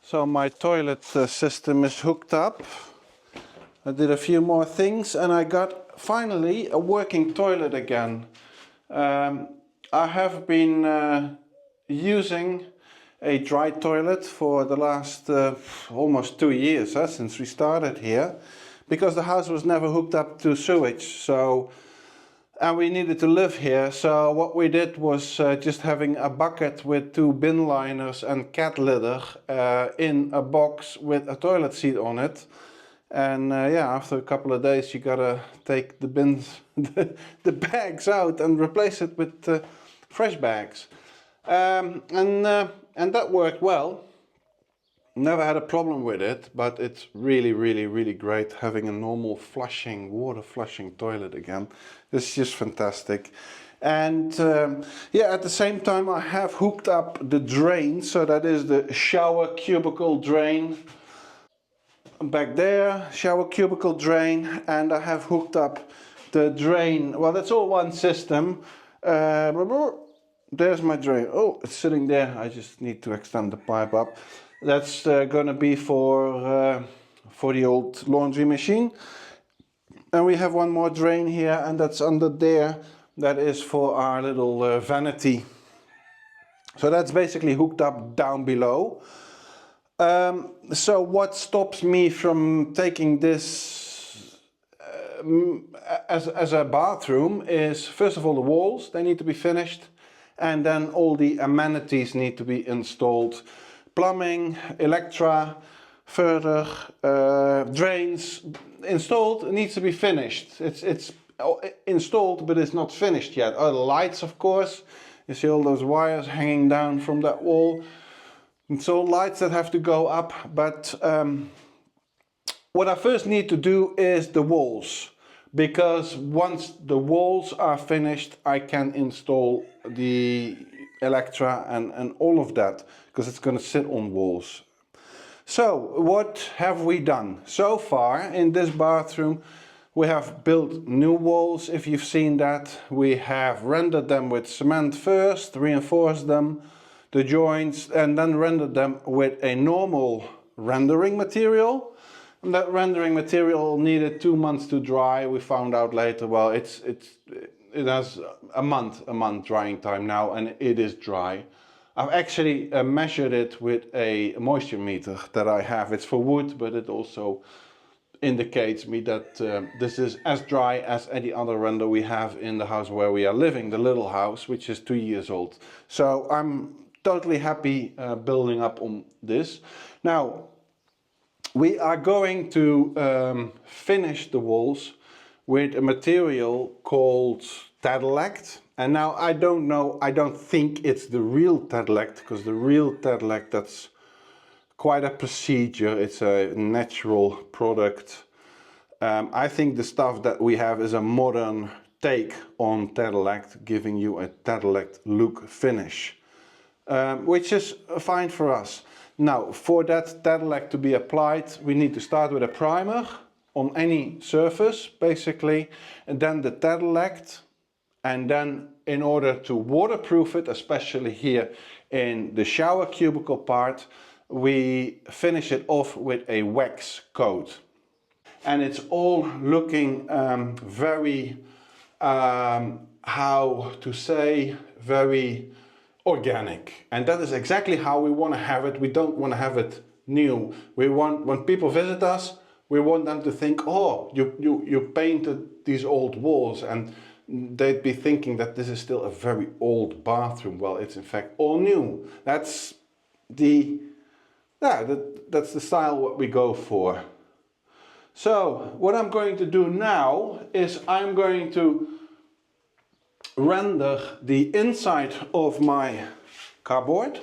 So my toilet system is hooked up. I did a few more things and I got finally a working toilet again. I have been using a dry toilet for the last almost 2 years since we started here, because the house was never hooked up to sewage. And we needed to live here, so what we did was just having a bucket with 2 bin liners and cat litter in a box with a toilet seat on it. And yeah, after a couple of days you gotta take the bins, the bags out and replace it with fresh bags. And that worked well. Never had a problem with it, but it's really great having a normal flushing, water flushing toilet again. It's just fantastic. And yeah, at the same time I have hooked up the drain, so that is the shower cubicle drain. Back there, shower cubicle drain, and I have hooked up the drain. Well, that's all one system. There's my drain. Oh, it's sitting there. I just need to extend the pipe up. That's gonna be for the old laundry machine. And we have one more drain here, and that's under there. That is for our little vanity. So that's basically hooked up down below. So what stops me from taking this as a bathroom is, first of all, the walls. They need to be finished, and then all the amenities need to be installed. Plumbing, electra, further drains installed. It needs to be finished. It's installed, but it's not finished yet. Oh, the lights, of course. You see all those wires hanging down from that wall. And so lights that have to go up. But what I first need to do is the walls, because once the walls are finished, I can install the electra and all of that, because it's going to sit on walls. So what have we done so far in this bathroom? We have built new walls. If you've seen that, we have rendered them with cement first, reinforced them, the joints, and then rendered them with a normal rendering material. And that rendering material needed 2 months to dry. We found out later, well, it has a month drying time now, and it is dry. I've actually measured it with a moisture meter that I have. It's for wood, but it also indicates me that this is as dry as any other render we have in the house where we are living, the little house, which is 2 years old. So I'm totally happy building up on this. Now, we are going to finish the walls with a material called Tadelakt. And now I don't know, I don't think it's the real Tadelakt, because the real Tadelakt, that's quite a procedure. It's a natural product. I think the stuff that we have is a modern take on Tadelakt, giving you a Tadelakt look finish, which is fine for us. Now, for that Tadelakt to be applied, we need to start with a primer on any surface, basically, and then the Tadelakt. And then in order to waterproof it, especially here in the shower cubicle part, we finish it off with a wax coat. And it's all looking very, how to say, very organic. And that is exactly how we want to have it. We don't want to have it new. We want, when people visit us, we want them to think, oh, you painted these old walls, and they'd be thinking that this is still a very old bathroom. Well, it's in fact all new. That's the style what we go for. So what I'm going to do now is I'm going to render the inside of my cupboard,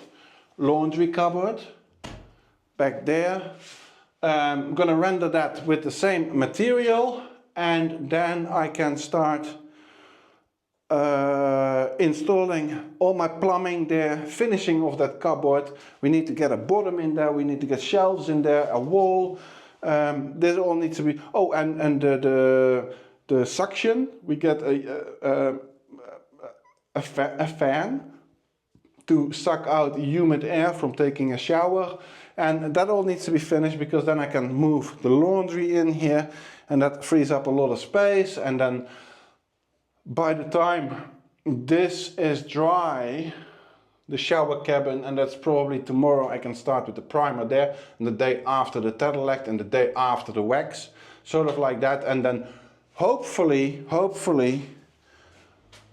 laundry cupboard, back there. I'm going to render that with the same material, and then I can start installing all my plumbing there, finishing off that cupboard. We need to get a bottom in there, we need to get shelves in there, a wall. This all needs to be, oh, and the suction, we get a fan to suck out humid air from taking a shower, And that all needs to be finished, because then I can move the laundry in here, and that frees up a lot of space. And then by the time this is dry, the shower cabin, and that's probably tomorrow, I can start with the primer there, and the day after the Tadelakt, and the day after the wax, sort of like that. And then hopefully,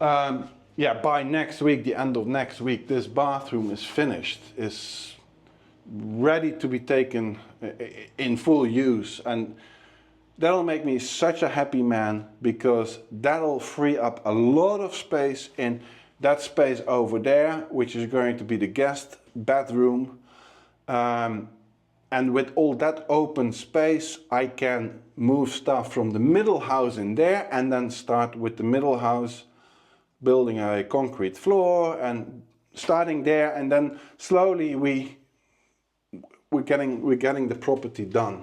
yeah, by next week, the end of next week, this bathroom is finished, is ready to be taken in full use. And that'll make me such a happy man, because that'll free up a lot of space in that space over there, which is going to be the guest bedroom. And with all that open space, I can move stuff from the middle house in there, and then start with the middle house, building a concrete floor and starting there, and then slowly we're getting the property done.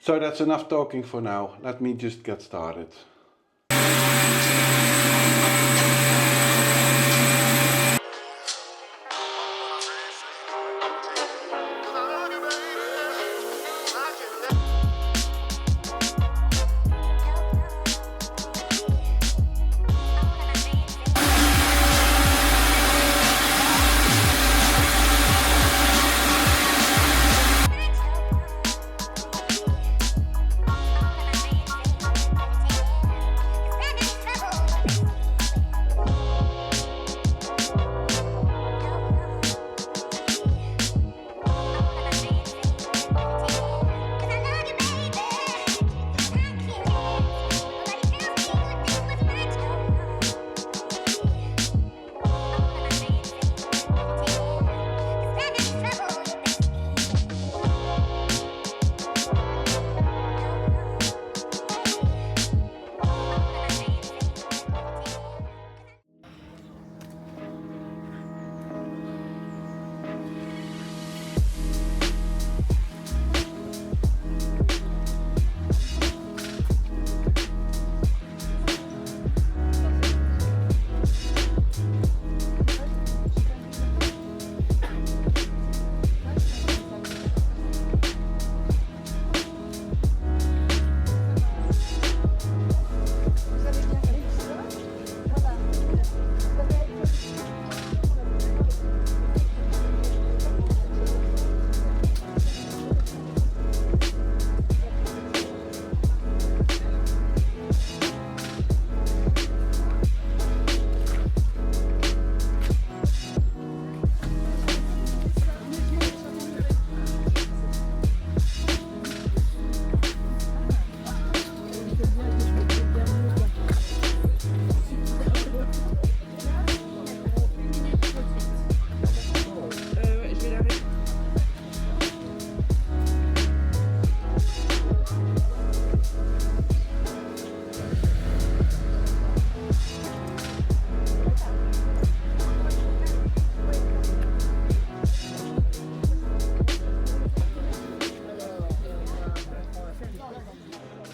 So that's enough talking for now. Let me just get started.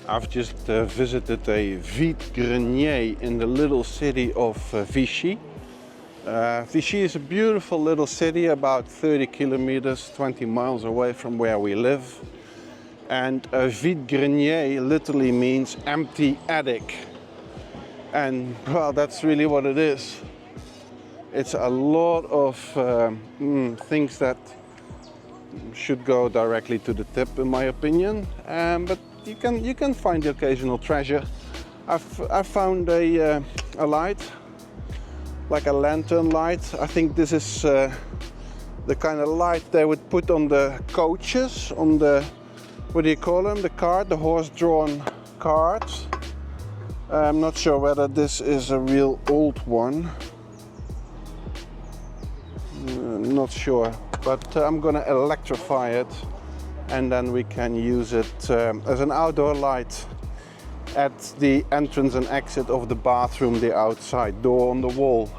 I've just visited a vide grenier in the little city of Vichy. Vichy is a beautiful little city, about 30 kilometers, 20 miles away from where we live. And a vide grenier literally means empty attic. And well, that's really what it is. It's a lot of things that should go directly to the tip, in my opinion. But you can find the occasional treasure. I've found a light, like a lantern light. I think this is the kind of light they would put on the coaches, on the, what do you call them, the cart, the horse-drawn carts. I'm not sure whether this is a real old one. Not sure, but I'm gonna electrify it, and then we can use it as an outdoor light at the entrance and exit of the bathroom, the outside door on the wall.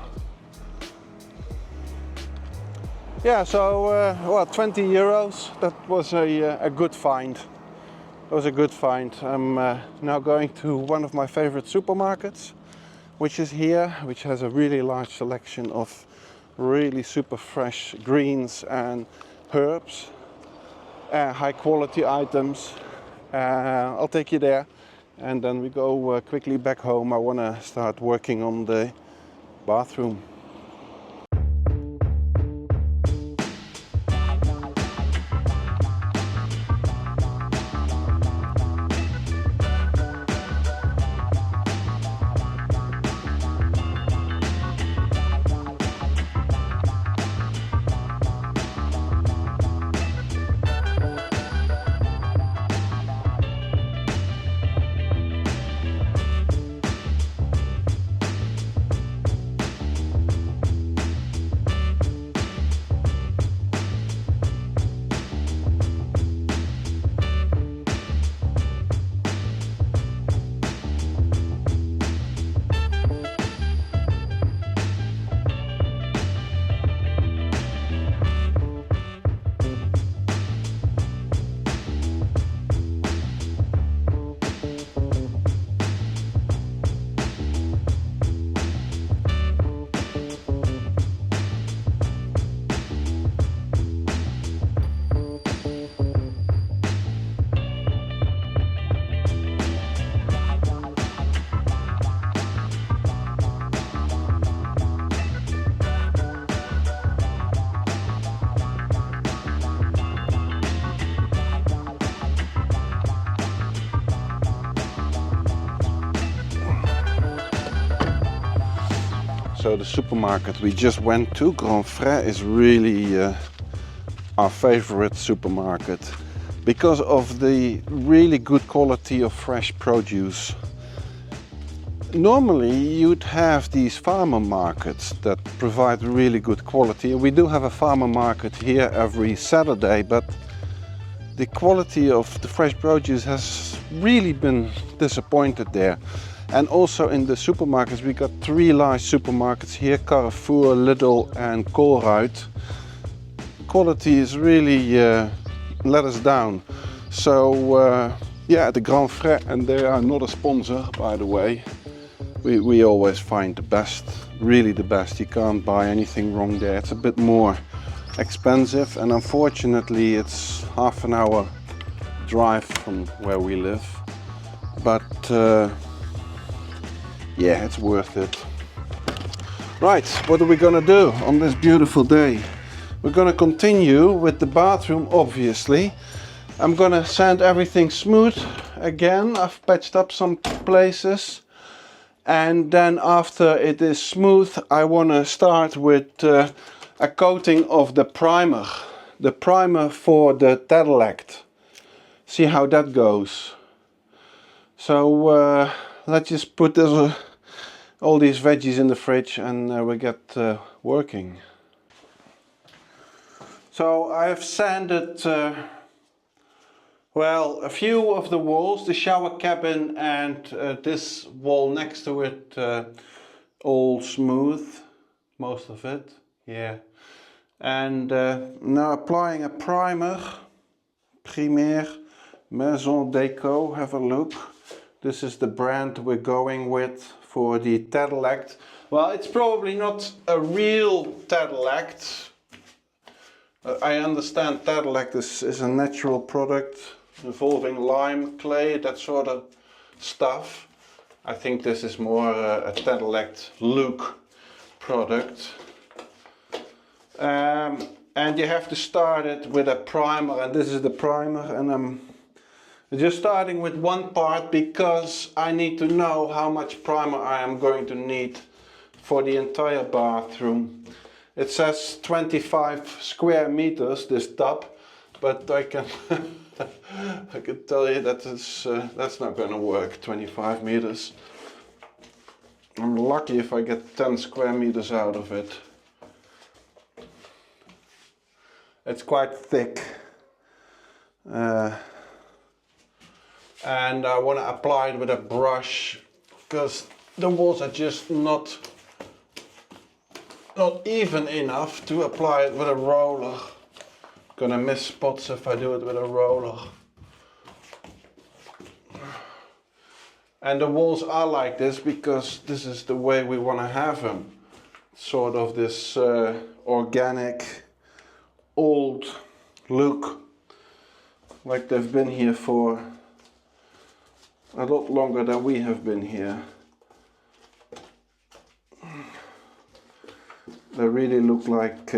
Yeah, so well, 20 euros, that was a good find. It was a good find. I'm now going to one of my favorite supermarkets, which is here, which has a really large selection of really super fresh greens and herbs, high quality items. I'll take you there, and then we go quickly back home. I want to start working on the bathroom. So the supermarket we just went to, Grand Frais, is really our favorite supermarket because of the really good quality of fresh produce. Normally you'd have these farmer markets that provide really good quality. We do have a farmer market here every Saturday, but the quality of the fresh produce has really been disappointed there. And also in the supermarkets, we got 3 large supermarkets here: Carrefour, Lidl and Colruyt. Quality is really let us down. So yeah, the Grand Frais, and they are not a sponsor, by the way, we always find the best, really the best. You can't buy anything wrong there. It's a bit more expensive, and unfortunately it's half an hour drive from where we live, but yeah, it's worth it. Right, what are we gonna do on this beautiful day? We're gonna continue with the bathroom, obviously. I'm gonna sand everything smooth again. I've patched up some places, and then after it is smooth, I wanna start with a coating of the primer for the Tadelakt. See how that goes. So let's just put all these veggies in the fridge, and we get working. So I have sanded well, a few of the walls, the shower cabin and this wall next to it, all smooth, most of it, yeah. And now applying a primer, Primaire Maison Déco. Have a look. This is the brand we're going with for the Tadelakt. Well, it's probably not a real Tadelakt. I understand Tadelakt is a natural product involving lime, clay, that sort of stuff. I think this is more a Tadelakt look product. And you have to start it with a primer, and this is the primer, and I'm just starting with one part because I need to know how much primer I am going to need for the entire bathroom. It says 25 square meters, this tub, but I can I can tell you that that's not going to work, 25 meters. I'm lucky if I get 10 square meters out of it. It's quite thick. And I want to apply it with a brush because the walls are just not even enough to apply it with a roller. Gonna miss spots if I do it with a roller. And the walls are like this because this is the way we want to have them. sort of this organic old look, like they've been here for a lot longer than we have been here. They really look like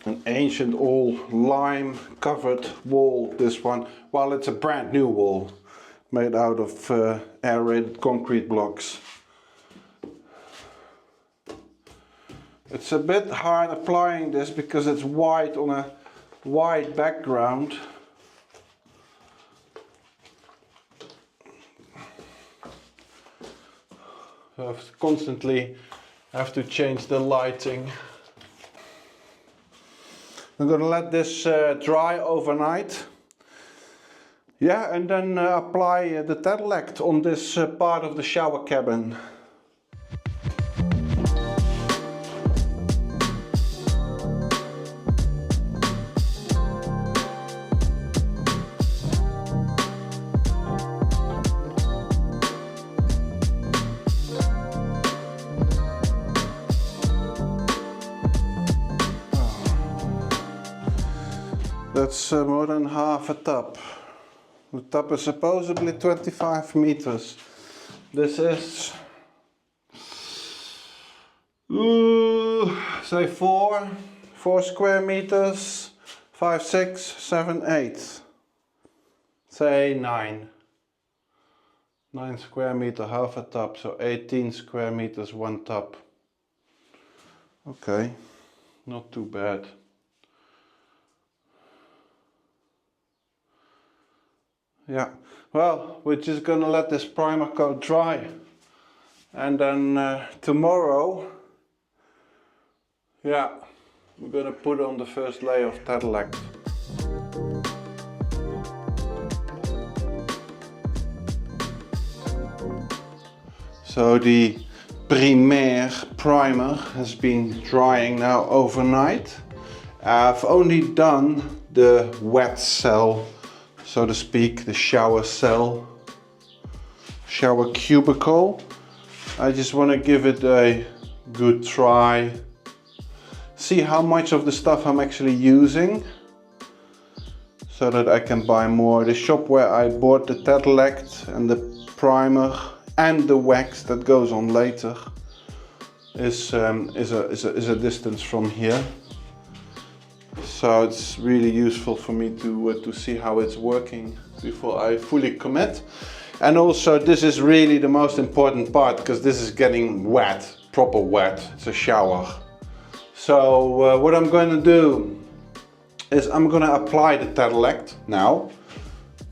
an ancient old lime covered wall, this one, while it's a brand new wall made out of aerated concrete blocks. It's a bit hard applying this because it's white on a white background. So I constantly have to change the lighting. I'm gonna let this dry overnight. Yeah, and then apply the Tadelakt on this part of the shower cabin. That's more than half a tub. The tub is supposedly 25 meters. This is, say 4 square meters, 5, 6, 7, 8. Say 9 square meter, half a tub, so 18 square meters, one tub. Okay, not too bad. Yeah, well, we're just gonna let this primer coat dry, and then tomorrow, yeah, we're gonna put on the first layer of Tadelakt. So the Primaire primer has been drying now overnight. I've only done the wet cell, so to speak, the shower cell, shower cubicle. I just want to give it a good try, see how much of the stuff I'm actually using, so that I can buy more. The shop where I bought the Tadelakt and the primer and the wax that goes on later is a distance from here. So it's really useful for me to see how it's working before I fully commit. And also this is really the most important part, because this is getting wet, proper wet. It's a shower. So what I'm going to do is I'm going to apply the Tadelakt now,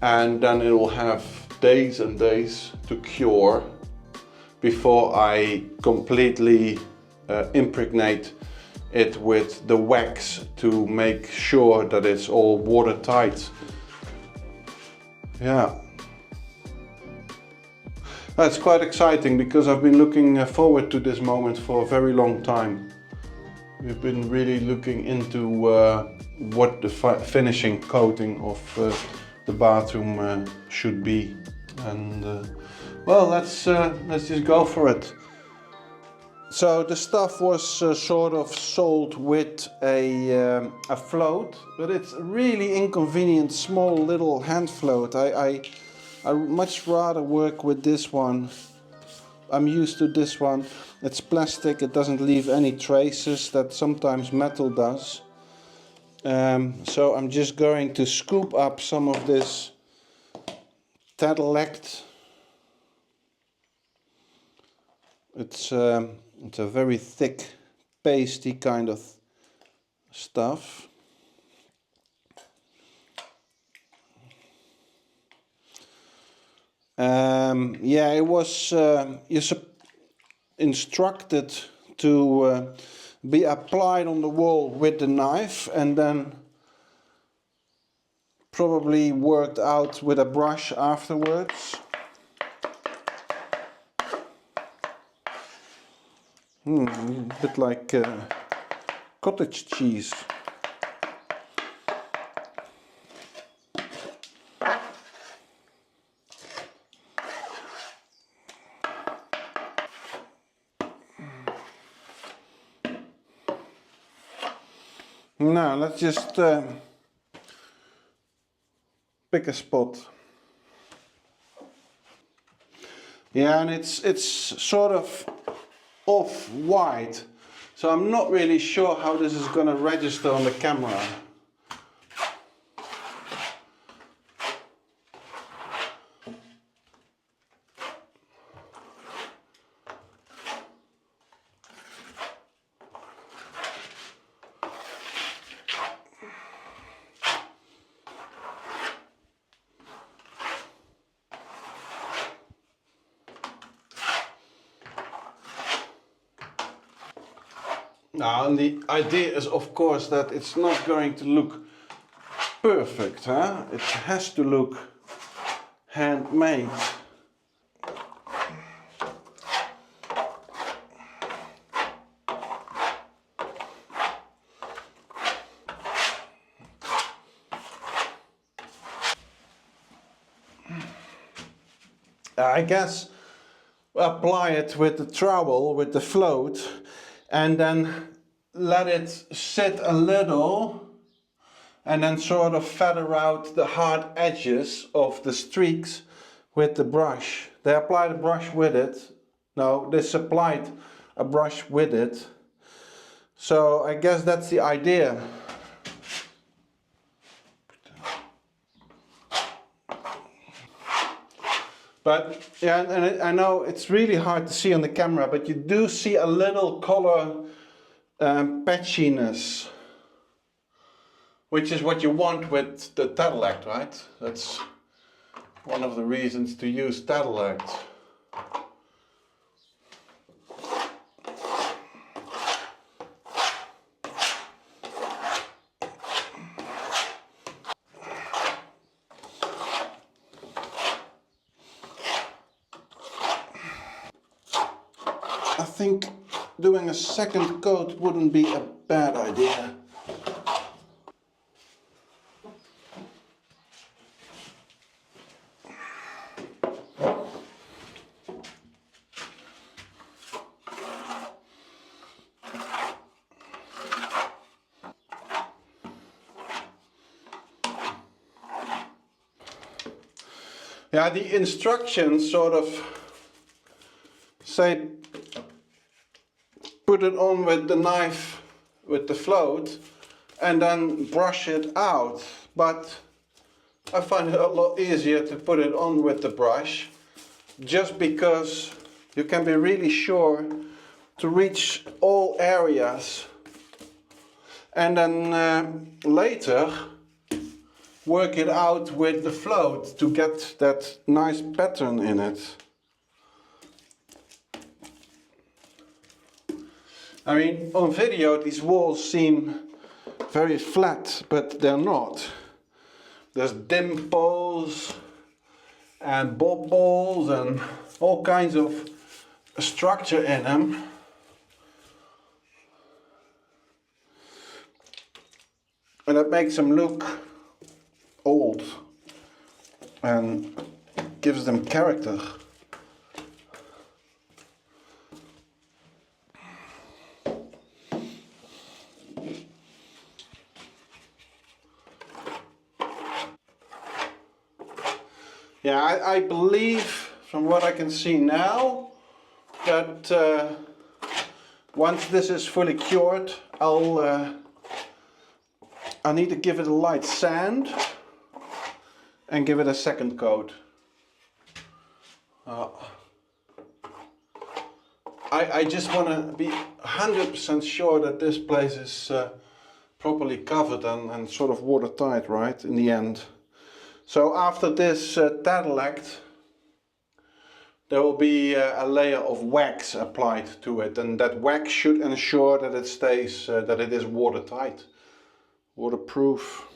and then it will have days and days to cure before I completely impregnate it with the wax to make sure that it's all watertight. Yeah, that's quite exciting, because I've been looking forward to this moment for a very long time. We've been really looking into what the finishing coating of the bathroom should be, and well, let's just go for it. So the stuff was sort of sold with a float, but it's a really inconvenient small little hand float. I much rather work with this one. I'm used to this one. It's plastic, it doesn't leave any traces that sometimes metal does. So I'm just going to scoop up some of this Tadelakt. It's a very thick, pasty kind of stuff. Yeah, it was you're instructed to be applied on the wall with the knife, and then probably worked out with a brush afterwards. A bit like cottage cheese. Now let's just pick a spot. Yeah, and it's sort of off-white, so I'm not really sure how this is going to register on the camera. Now, and the idea is of course that it's not going to look perfect, huh? It has to look handmade. I guess apply it with the trowel, with the float, and then let it sit a little, and then sort of feather out the hard edges of the streaks with the brush. They apply the brush with it. No, they supplied a brush with it. So I guess that's the idea. But yeah, and I know it's really hard to see on the camera, but you do see a little color patchiness, which is what you want with the Tadelakt, right? That's one of the reasons to use Tadelakt. I think doing a second coat wouldn't be a bad idea. Yeah, the instructions sort of say put it on with the knife, with the float, and then brush it out. But I find it a lot easier to put it on with the brush, just because you can be really sure to reach all areas, and then later work it out with the float to get that nice pattern in it. I mean, on video these walls seem very flat, but they're not. There's dimples and bubbles and all kinds of structure in them. And that makes them look old and gives them character. Yeah, I believe from what I can see now that once this is fully cured, I need to give it a light sand and give it a second coat. I just want to be 100% sure that this place is properly covered and sort of watertight, right, in the end. So after this Tadelakt, there will be a layer of wax applied to it, and that wax should ensure that it stays, that it is watertight, waterproof.